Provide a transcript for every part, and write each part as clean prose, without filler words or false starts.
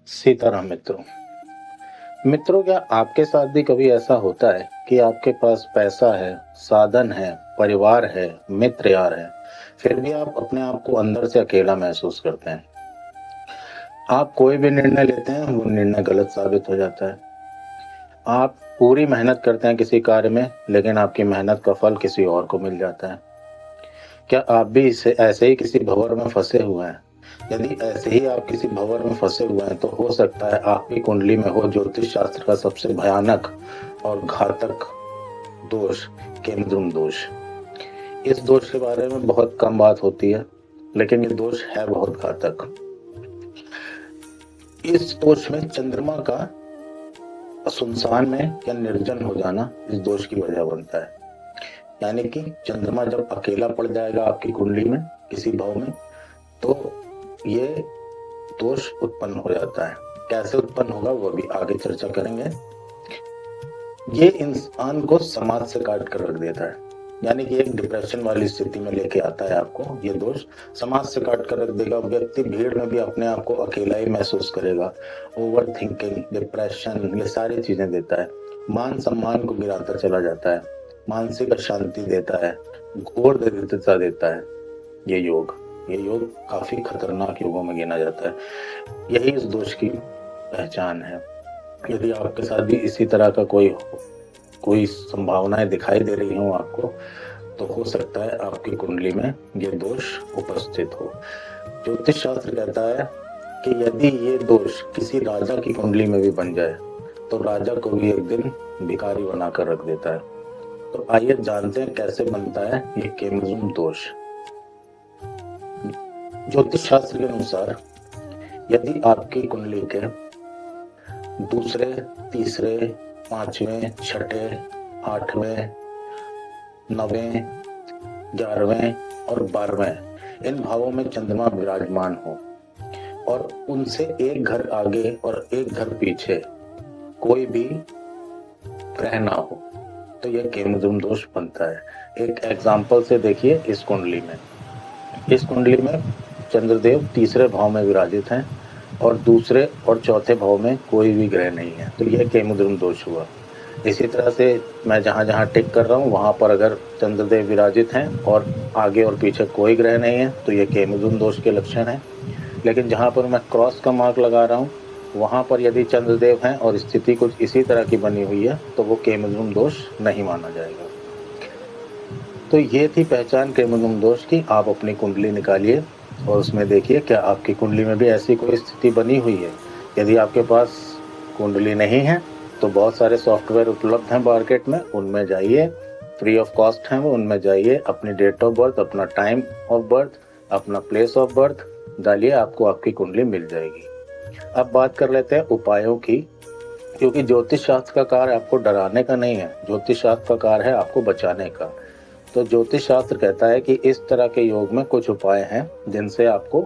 सीताराम मित्रों। मित्रों, क्या आपके साथ भी कभी ऐसा होता है कि आपके पास पैसा है, साधन है, परिवार है, मित्र यार है, फिर भी आप अपने आप को अंदर से अकेला महसूस करते हैं? आप कोई भी निर्णय लेते हैं, वो निर्णय गलत साबित हो जाता है। आप पूरी मेहनत करते हैं किसी कार्य में, लेकिन आपकी मेहनत का फल किसी और को मिल जाता है। क्या आप भी इसे ऐसे ही किसी भंवर में फँसे हुए हैं? यदि ऐसे ही आप किसी भंवर में फँसे हुए हैं, तो हो सकता है आपकी कुंडली में हो ज्योतिष शास्त्र का सबसे भयानक और घातक दोष, केमद्रुम दोष। इस दोष के बारे में बहुत कम बात होती है, लेकिन ये दोष है बहुत घातक। इस दोष में चंद्रमा का सुनसान में या निर्जन हो जाना इस दोष की वजह बनता है। यानी कि चंद्रमा जब अकेला पड़ जाएगा आपकी कुंडली में किसी भाव में, तो ये दोष उत्पन्न हो जाता है। कैसे उत्पन्न होगा वो भी आगे चर्चा करेंगे। ये इंसान को समाज से काट कर रख देता है, यानी कि एक डिप्रेशन वाली स्थिति में लेके आता है आपको। ये दोष समाज से काट कर रख देगा। व्यक्ति भीड़ में भी अपने आप को अकेला ही महसूस करेगा। ओवर थिंकिंग, डिप्रेशन, ये सारी चीजें देता है। मान सम्मान को गिराता चला जाता है, मानसिक अशांति देता है, घोर दरिद्रता देता है। ये योग काफी खतरनाक योगों में गिना जाता है। यही इस दोष की पहचान है। यदि आपके साथ भी इसी तरह का कोई संभावनाएं दिखाई दे रही हो आपको, तो हो सकता है आपकी कुंडली में ये दोष उपस्थित हो। ज्योतिष शास्त्र कहता है कि यदि ये दोष किसी राजा की कुंडली में भी बन जाए, तो राजा को भी एक दिन भिखारी बनाकर रख देता है। तो आइए जानते हैं कैसे बनता है ये केमद्रुम दोष। ज्योतिष शास्त्र के अनुसार यदि आपकी कुंडली के दूसरे, तीसरे, पांचवें, छठे, आठवें, नवें, 11वें और 12वें इन भावों में चंद्रमा विराजमान हो और उनसे एक घर आगे और एक घर पीछे कोई भी ग्रह ना हो, तो यह केमद्रुम दोष बनता है। एक एग्जाम्पल से देखिए। इस कुंडली में चंद्रदेव तीसरे भाव में विराजित हैं और दूसरे और चौथे भाव में कोई भी ग्रह नहीं है, तो यह केमद्रुम दोष हुआ। इसी तरह से मैं जहाँ जहाँ टिक कर रहा हूँ वहाँ पर अगर चंद्रदेव विराजित हैं और आगे और पीछे कोई ग्रह नहीं है, तो यह केमद्रुम दोष के लक्षण है। लेकिन जहाँ पर मैं क्रॉस का मार्क लगा रहा हूँ वहाँ पर यदि चंद्रदेव हैं और स्थिति कुछ इसी तरह की बनी हुई है, तो वो केमद्रुम दोष नहीं माना जाएगा। तो ये थी पहचान केमद्रुम दोष की। आप अपनी कुंडली निकालिए और उसमें देखिए क्या आपकी कुंडली में भी ऐसी कोई स्थिति बनी हुई है। यदि आपके पास कुंडली नहीं है, तो बहुत सारे सॉफ्टवेयर उपलब्ध हैं मार्केट में, उनमें जाइए, फ्री ऑफ कॉस्ट हैं वो, उनमें जाइए, अपनी डेट ऑफ बर्थ, अपना टाइम ऑफ बर्थ, अपना प्लेस ऑफ बर्थ डालिए, आपको आपकी कुंडली मिल जाएगी। अब बात कर लेते हैं उपायों की, क्योंकि ज्योतिष शास्त्र का कार्य आपको डराने का नहीं है, ज्योतिष शास्त्र का कार्य है आपको बचाने का। तो ज्योतिष शास्त्र कहता है कि इस तरह के योग में कुछ उपाय हैं जिनसे आपको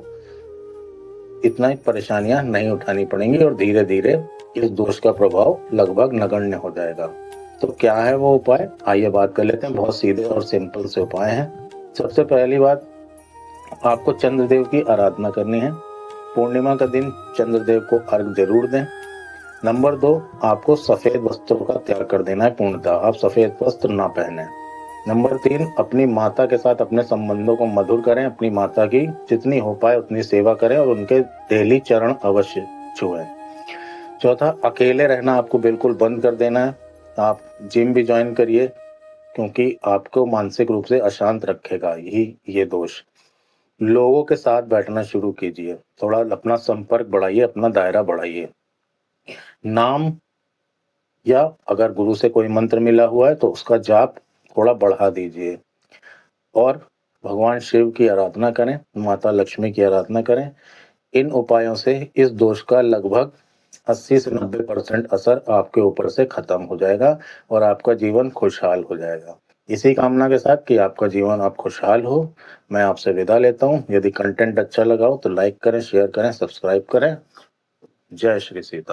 इतना ही परेशानियां नहीं उठानी पड़ेंगी और धीरे धीरे इस दोष का प्रभाव लगभग नगण्य हो जाएगा। तो क्या है वो उपाय, आइए बात कर लेते हैं। बहुत सीधे और सिंपल से उपाय हैं। सबसे पहली बात, आपको चंद्रदेव की आराधना करनी है। पूर्णिमा का दिन चंद्रदेव को अर्घ जरूर दें। नंबर 2, आपको सफेद वस्त्रों का त्याग कर देना है पूर्णतः, आप सफेद वस्त्र ना पहने। नंबर 3, अपनी माता के साथ अपने संबंधों को मधुर करें। अपनी माता की जितनी हो पाए उतनी सेवा करें और उनके डेली चरण अवश्य छुएं। चौथा, अकेले रहना आपको बिल्कुल बंद कर देना है। आप जिम भी ज्वाइन करिए, क्योंकि आपको मानसिक रूप से अशांत रखेगा ये दोष। लोगों के साथ बैठना शुरू कीजिए, थोड़ा अपना संपर्क बढ़ाइए, अपना दायरा बढ़ाइए। नाम या अगर गुरु से कोई मंत्र मिला हुआ है तो उसका जाप थोड़ा बढ़ा दीजिए और भगवान शिव की आराधना करें, माता लक्ष्मी की आराधना करें। इन उपायों से इस दोष का लगभग 80 से 90% असर आपके ऊपर से खत्म हो जाएगा और आपका जीवन खुशहाल हो जाएगा। इसी कामना के साथ कि आपका जीवन आप खुशहाल हो, मैं आपसे विदा लेता हूँ। यदि कंटेंट अच्छा लगा हो तो लाइक करें, शेयर करें, सब्सक्राइब करें। जय श्री सीता।